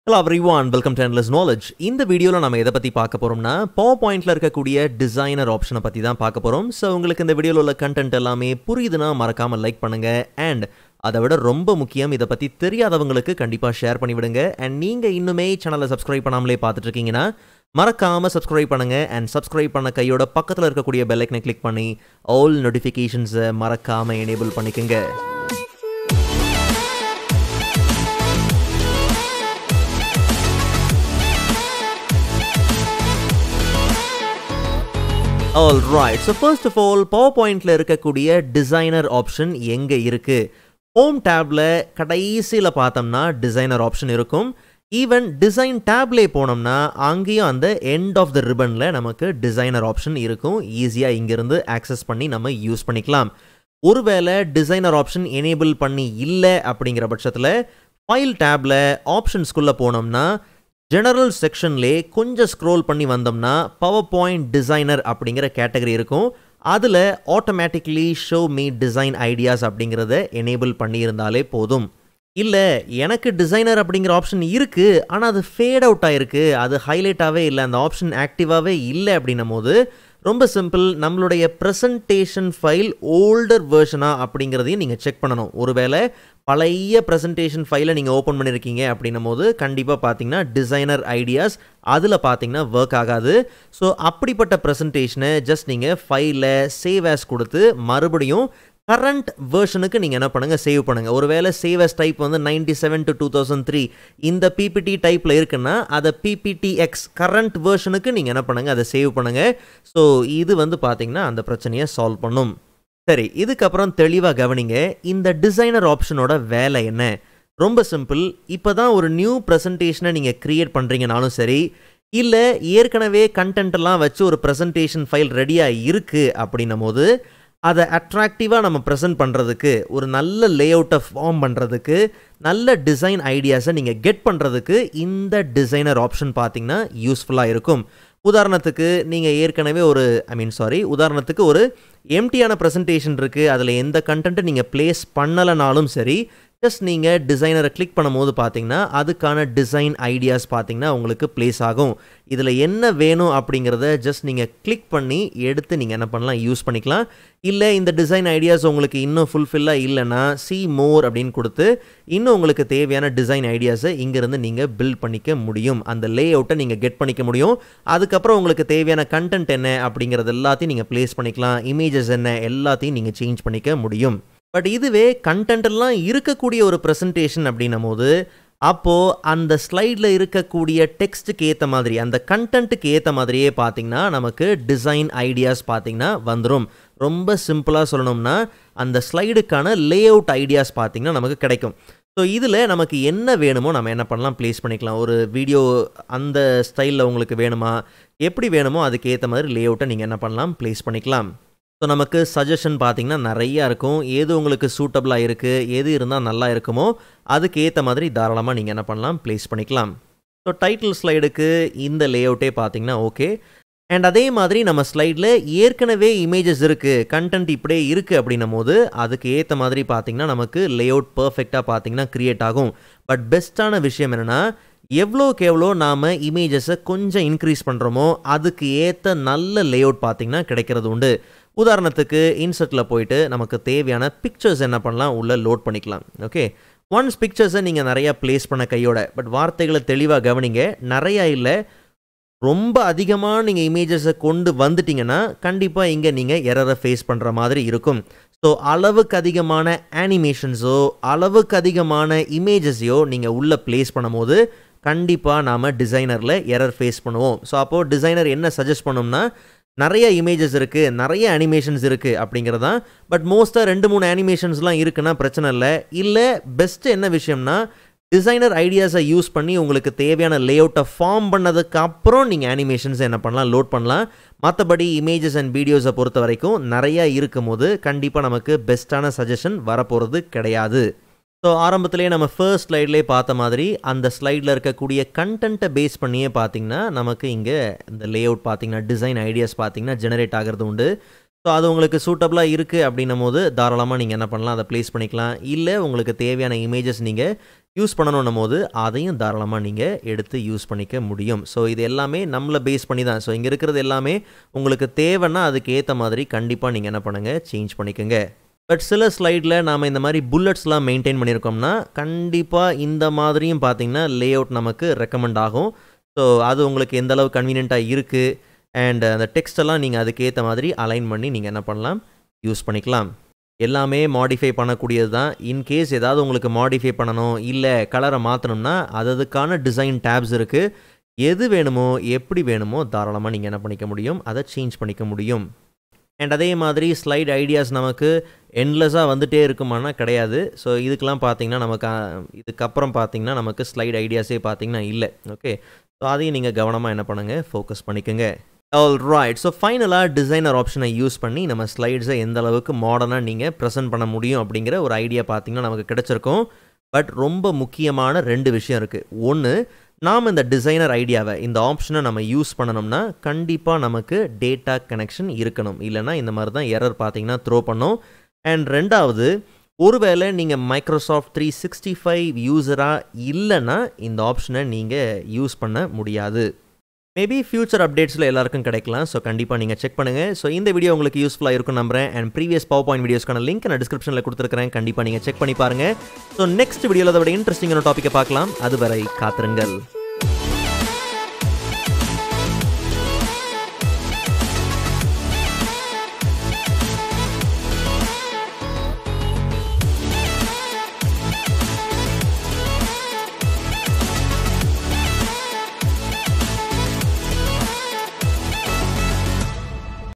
Hello everyone, welcome to Endless Knowledge. In the video, நம்ம எதை பத்தி பார்க்க போறோம்னா PowerPointல இருக்கக்கூடிய டிசைனர் ஆப்ஷனை பத்தி தான் பார்க்க போறோம். So உங்களுக்கு இந்த வீடியோல உள்ள கண்டென்ட் எல்லாமே புரியுதுனா மறக்காம லைக் பண்ணுங்க and அதை விட ரொம்ப முக்கியம் இத பத்தி தெரியாதவங்களுக்கு கண்டிப்பா ஷேர் பண்ணி விடுங்க and நீங்க இன்னுமே சேனலை சப்ஸ்கிரைப் பண்ணாமலே பார்த்துட்டு இருக்கீங்கனா மறக்காம சப்ஸ்கிரைப் பண்ணுங்க and சப்ஸ்கிரைப் பண்ண கையோட பக்கத்துல இருக்கக்கூடிய பெல் ஐகானை கிளிக் பண்ணி all notifications மறக்காம எனேபிள் பண்ணிக்கங்க. Alright, so first of all, PowerPointல இருக்கக்கூடிய டிசைனர் ஆப்ஷன் எங்க இருக்கு? ஹோம் டேப்ல கடைசில பார்த்தோம்னா டிசைனர் ஆப்ஷன் இருக்கும். ஈவன் டிசைன் டேப்ல போனோம்னா அங்கேயும் அந்த எண்ட் ஆஃப் த ரிப்பன்ல நமக்கு டிசைனர் ஆப்ஷன் இருக்கும். ஈஸியா இங்க இருந்து ஆக்சஸ் பண்ணி நம்ம யூஸ் பண்ணிக்கலாம். ஒருவேளை டிசைனர் ஆப்ஷன் எனேபிள் பண்ணி இல்ல அப்படிங்கிற பட்சத்துல ஃபைல் டேப்ல ஆப்ஷன்ஸ்குள்ள போனோம்னா ஜெனரல் செக்ஷன்லே கொஞ்சம் ஸ்க்ரோல் பண்ணி வந்தோம்னா PowerPoint டிசைனர் அப்படிங்கிற கேட்டகரி இருக்கும். அதில் automatically show me design ideas அப்படிங்கிறத எனேபிள் பண்ணியிருந்தாலே போதும். இல்லை எனக்கு டிசைனர் அப்படிங்கிற ஆப்ஷன் இருக்குது, ஆனால் அது ஃபேட் அவுட் ஆகிருக்கு, அது ஹைலைட்டாகவே இல்லை, அந்த ஆப்ஷன் ஆக்டிவாகவே இல்லை அப்படின்னும் போது ரொம்ப சிம்பிள், நம்மளுடைய ப்ரெசன்டேஷன் ஃபைல் ஓல்டர் வெர்ஷனா அப்படிங்கிறதையும் நீங்கள் செக் பண்ணணும். ஒருவேளை பழைய ப்ரெசன்டேஷன் ஃபைலை நீங்கள் ஓப்பன் பண்ணியிருக்கீங்க அப்படின்னும் போது கண்டிப்பாக பார்த்தீங்கன்னா டிசைனர் ஐடியாஸ் அதில் பார்த்தீங்கன்னா ஒர்க் ஆகாது. ஸோ அப்படிப்பட்ட ப்ரெசன்டேஷனை ஜஸ்ட் நீங்கள் ஃபைலில் சேவ் ஆஸ் கொடுத்து மறுபடியும் கரண்ட் வெர்ஷனுக்கு நீங்கள் என்ன பண்ணுங்கள், சேவ் பண்ணுங்கள். ஒருவேளை சேவ் ஆஸ் டைப் வந்து 97 to 2003 இந்த பிபிடி டைப்பில் இருக்குன்னா அதை பிபிடிஎக்ஸ் கரண்ட் வெர்ஷனுக்கு நீங்கள் என்ன பண்ணுங்கள், அதை சேவ் பண்ணுங்கள். ஸோ இது வந்து பார்த்தீங்கன்னா அந்த பிரச்சனையை சால்வ் பண்ணும். சரி, இதுக்கப்புறம் தெளிவாக கவனிங்க, இந்த டிசைனர் ஆப்ஷனோட வேலை என்ன? ரொம்ப சிம்பிள். இப்போ தான் ஒரு நியூ ப்ரெசன்டேஷனை நீங்கள் க்ரியேட் பண்ணுறீங்கனாலும் சரி, இல்லை ஏற்கனவே கண்டென்ட்டெல்லாம் வச்சு ஒரு ப்ரெசன்டேஷன் ஃபைல் ரெடியாக இருக்குது அப்படின்னும் போது அதை அட்ராக்டிவாக நம்ம ப்ரெசென்ட் பண்ணுறதுக்கு, ஒரு நல்ல லேஅவுட்டை ஃபார்ம் பண்ணுறதுக்கு, நல்ல டிசைன் ஐடியாஸை நீங்கள் கெட் பண்ணுறதுக்கு இந்த டிசைனர் ஆப்ஷன் பார்த்தீங்கன்னா யூஸ்ஃபுல்லாக இருக்கும். உதாரணத்துக்கு நீங்கள் ஏற்கனவே உதாரணத்துக்கு ஒரு எம்டியான ப்ரெசன்டேஷன் இருக்குது, அதில் எந்த கண்டென்ட்டை நீங்கள் ப்ளேஸ் பண்ணலைனாலும் சரி, ஜஸ்ட் நீங்கள் டிசைனரை கிளிக் பண்ணும்போது பார்த்தீங்கன்னா அதுக்கான டிசைன் ஐடியாஸ் பார்த்தீங்கன்னா உங்களுக்கு ப்ளேஸ் ஆகும். இதில் என்ன வேணும் அப்படிங்கிறத ஜஸ்ட் நீங்கள் கிளிக் பண்ணி எடுத்து நீங்கள் என்ன பண்ணலாம், யூஸ் பண்ணிக்கலாம். இல்லை இந்த டிசைன் ஐடியாஸ் உங்களுக்கு இன்னும் ஃபுல்ஃபில்லாக இல்லைன்னா சி மோர் அப்படின்னு கொடுத்து இன்னும் உங்களுக்கு தேவையான டிசைன் ஐடியாஸை இங்கேருந்து நீங்கள் பில்ட் பண்ணிக்க முடியும். அந்த லே அவுட்டை நீங்கள் கெட் பண்ணிக்க முடியும். அதுக்கப்புறம் உங்களுக்கு தேவையான கண்டென்ட் என்ன அப்படிங்கிறது எல்லாத்தையும் நீங்கள் ப்ளேஸ் பண்ணிக்கலாம். இமேஜஸ் என்ன எல்லாத்தையும் நீங்கள் சேஞ்ச் பண்ணிக்க முடியும். பட் இதுவே கண்டென்ட் எல்லாம் இருக்கக்கூடிய ஒரு ப்ரெசன்டேஷன் அப்படின்னும் போது அப்போது அந்த ஸ்லைடில் இருக்கக்கூடிய டெக்ஸ்ட்டுக்கு ஏற்ற மாதிரி, அந்த கண்டென்ட்டுக்கு ஏற்ற மாதிரியே பார்த்தீங்கன்னா நமக்கு டிசைன் ஐடியாஸ் பார்த்தீங்கன்னா வந்துடும். ரொம்ப சிம்பிளாக சொல்லணும்னா அந்த ஸ்லைடுக்கான லேஅவுட் ஐடியாஸ் பார்த்தீங்கன்னா நமக்கு கிடைக்கும். ஸோ இதில் நமக்கு என்ன வேணுமோ நம்ம என்ன பண்ணலாம், ப்ளேஸ் பண்ணிக்கலாம். ஒரு வீடியோ அந்த ஸ்டைலில் உங்களுக்கு வேணுமா, எப்படி வேணுமோ அதுக்கு ஏற்ற மாதிரி லேஅவுட்டை நீங்கள் என்ன பண்ணலாம், ப்ளேஸ் பண்ணிக்கலாம். ஸோ நமக்கு சஜஷன் பார்த்தீங்கன்னா நிறையா இருக்கும். எது உங்களுக்கு சூட்டபிளாக இருக்குது, எது இருந்தால் நல்லா இருக்குமோ அதுக்கு ஏற்ற மாதிரி தாராளமாக நீங்கள் என்ன பண்ணலாம், ப்ளேஸ் பண்ணிக்கலாம். ஸோ டைட்டில் ஸ்லைடுக்கு இந்த லேஅவுட்டே பார்த்தீங்கன்னா ஓகே. அண்ட் அதே மாதிரி நம்ம ஸ்லைடில் ஏற்கனவே இமேஜஸ் இருக்குது, கண்டென்ட் இப்படியே இருக்குது அப்படின்னும் போது அதுக்கு ஏற்ற மாதிரி பார்த்தீங்கன்னா நமக்கு லேஅவுட் பர்ஃபெக்டாக பார்த்தீங்கன்னா க்ரியேட் ஆகும். பட் பெஸ்ட்டான விஷயம் என்னென்னா, எவ்வளோக்கு எவ்வளோ நாம் இமேஜஸை கொஞ்சம் இன்க்ரீஸ் பண்ணுறோமோ அதுக்கு ஏற்ற நல்ல லேஅவுட் பார்த்தீங்கன்னா கிடைக்கிறது உண்டு. உதாரணத்துக்கு இன்சர்ட்டில் போயிட்டு நமக்கு தேவையான பிக்சர்ஸ் என்ன பண்ணலாம், உள்ளே லோட் பண்ணிக்கலாம். ஓகே, ஒன்ஸ் பிக்சர்ஸை நீங்கள் நிறையா ப்ளேஸ் பண்ண கையோட, பட் வார்த்தைகளை தெளிவாக கவனிங்க, நிறையா இல்லை, ரொம்ப அதிகமாக நீங்கள் இமேஜஸை கொண்டு வந்துட்டிங்கன்னா கண்டிப்பாக இங்கே நீங்கள் எரரை ஃபேஸ் பண்ணுற மாதிரி இருக்கும். ஸோ அளவுக்கு அதிகமான அனிமேஷன்ஸோ அளவுக்கு அதிகமான இமேஜஸையோ நீங்கள் உள்ளே ப்ளேஸ் பண்ணும்போது கண்டிப்பாக நாம் டிசைனரில் எரர் ஃபேஸ் பண்ணுவோம். ஸோ அப்போது டிசைனர் என்ன சஜஸ்ட் பண்ணோம்னா, நிறைய இமேஜஸ் இருக்குது, நிறைய அனிமேஷன்ஸ் இருக்குது அப்படிங்கிறதான். பட் மோஸ்ட்டாக 2-3 அனிமேஷன்ஸ்லாம் இருக்குன்னா பிரச்சனை இல்லை. இல்லை பெஸ்ட்டு என்ன விஷயம்னா, டிசைனர் ஐடியாஸை யூஸ் பண்ணி உங்களுக்கு தேவையான லேஅவுட்டை ஃபார்ம் பண்ணதுக்கு அப்புறம் நீங்கள் அனிமேஷன்ஸை என்ன பண்ணலாம், லோட் பண்ணலாம். மற்றபடி இமேஜஸ் அண்ட் வீடியோஸை பொறுத்த வரைக்கும் நிறையா இருக்கும் போது கண்டிப்பாக நமக்கு பெஸ்ட்டான சஜஷன் வரப்போகிறது கிடையாது. ஸோ ஆரம்பத்திலே நம்ம ஃபர்ஸ்ட் ஸ்லைட்லேயே பார்த்த மாதிரி அந்த ஸ்லைடில் இருக்கக்கூடிய கண்டென்ட்டை பேஸ் பண்ணியே பார்த்தீங்கன்னா நமக்கு இங்கே இந்த லேஅவுட் பார்த்தீங்கன்னா டிசைன் ஐடியாஸ் பார்த்தீங்கன்னா ஜெனரேட் ஆகிறது உண்டு. ஸோ அது உங்களுக்கு சூட்டபிளாக இருக்குது அப்படின்னும் போது தாராளமாக நீங்கள் என்ன பண்ணலாம், அதை ப்ளேஸ் பண்ணிக்கலாம். இல்லை உங்களுக்கு தேவையான இமேஜஸ் நீங்கள் யூஸ் பண்ணணுன்னும் போது அதையும் தாராளமாக நீங்கள் எடுத்து யூஸ் பண்ணிக்க முடியும். ஸோ இது எல்லாமே நம்மளை பேஸ் பண்ணி தான். ஸோ இங்கே இருக்கிறது எல்லாமே உங்களுக்கு தேவைன்னா அதுக்கு ஏற்ற மாதிரி கண்டிப்பாக நீங்கள் என்ன பண்ணுங்கள், சேஞ்ச் பண்ணிக்கோங்க. பட் சில ஸ்லைடில் நாம் இந்த மாதிரி புல்லட்ஸ்லாம் மெயின்டைன் பண்ணியிருக்கோம்னா கண்டிப்பாக இந்த மாதிரியும் பார்த்தீங்கன்னா லே அவுட் நமக்கு ரெக்கமெண்ட் ஆகும். ஸோ அது உங்களுக்கு எந்த அளவு கன்வீனியண்ட்டாக இருக்குது அண்ட் அந்த டெக்ஸ்டெல்லாம் நீங்கள் அதுக்கேற்ற மாதிரி அலைன் பண்ணி நீங்கள் என்ன பண்ணலாம், யூஸ் பண்ணிக்கலாம். எல்லாமே மாடிஃபை பண்ணக்கூடியது தான். இன்கேஸ் ஏதாவது உங்களுக்கு மாடிஃபை பண்ணணும் இல்லை கலரை மாற்றணும்னா அதுக்கான டிசைன் டேப்ஸ் இருக்குது. எது வேணுமோ எப்படி வேணுமோ தாராளமாக நீங்கள் என்ன பண்ணிக்க முடியும், அதை சேஞ்ச் பண்ணிக்க முடியும். அண்ட் அதே மாதிரி ஸ்லைட் ஐடியாஸ் நமக்கு எண்ட்லெஸ்ஸாக வந்துகிட்டே இருக்குமானா கிடையாது. ஸோ இதுக்கெலாம் பார்த்தீங்கன்னா நமக்கு இதுக்கப்புறம் பார்த்தீங்கன்னா நமக்கு ஸ்லைட் ஐடியாஸே பார்த்தீங்கன்னா இல்லை. ஓகே, ஸோ அதையும் நீங்கள் கவனமாக என்ன பண்ணுங்கள், ஃபோக்கஸ் பண்ணிக்கோங்க. ஆல்ரைட், ஸோ ஃபைனலாக டிசைனர் ஆப்ஷனை யூஸ் பண்ணி நம்ம ஸ்லைட்ஸை எந்த அளவுக்கு மாடர்னாக நீங்கள் ப்ரெசென்ட் பண்ண முடியும் அப்படிங்கிற ஒரு ஐடியா பார்த்தீங்கன்னா நமக்கு கிடச்சிருக்கும். பட் ரொம்ப முக்கியமான 2 விஷயம் இருக்குது. ஒன்று, நாம் இந்த டிசைனர் ஐடியாவை இந்த ஆப்ஷனை நம்ம யூஸ் பண்ணணும்னா கண்டிப்பாக நமக்கு டேட்டா கனெக்ஷன் இருக்கணும். இல்லைனா இந்த மாதிரி தான் எரர் பார்த்தீங்கன்னா த்ரோ பண்ணும். அண்ட் 2வது, ஒருவேளை நீங்கள் மைக்ரோசாஃப்ட் 365 யூஸராக இல்லைன்னா இந்த ஆப்ஷனை நீங்கள் யூஸ் பண்ண முடியாது. மேபி ஃபியூச்சர் அப்டேட்ஸில் எல்லாருக்கும் கிடைக்கலாம். ஸோ கண்டிப்பாக நீங்கள் செக் பண்ணுங்கள். ஸோ இந்த வீடியோ உங்களுக்கு யூஸ்ஃபுல்லாக இருக்கும் நம்புறேன். அண்ட் ப்ரீவியஸ் PowerPoint வீடியோஸ்க்கான லிங்க் நான் டிஸ்கிரிப்ஷனில் கொடுத்துருக்கிறேன். கண்டிப்பாக நீங்கள் செக் பண்ணி பாருங்கள். ஸோ நெக்ஸ்ட் வீடியோவில் அதை விட இன்ட்ரெஸ்டிங்கான டாப்பிக்கை பார்க்கலாம். அதுவரை காத்திருங்கள்.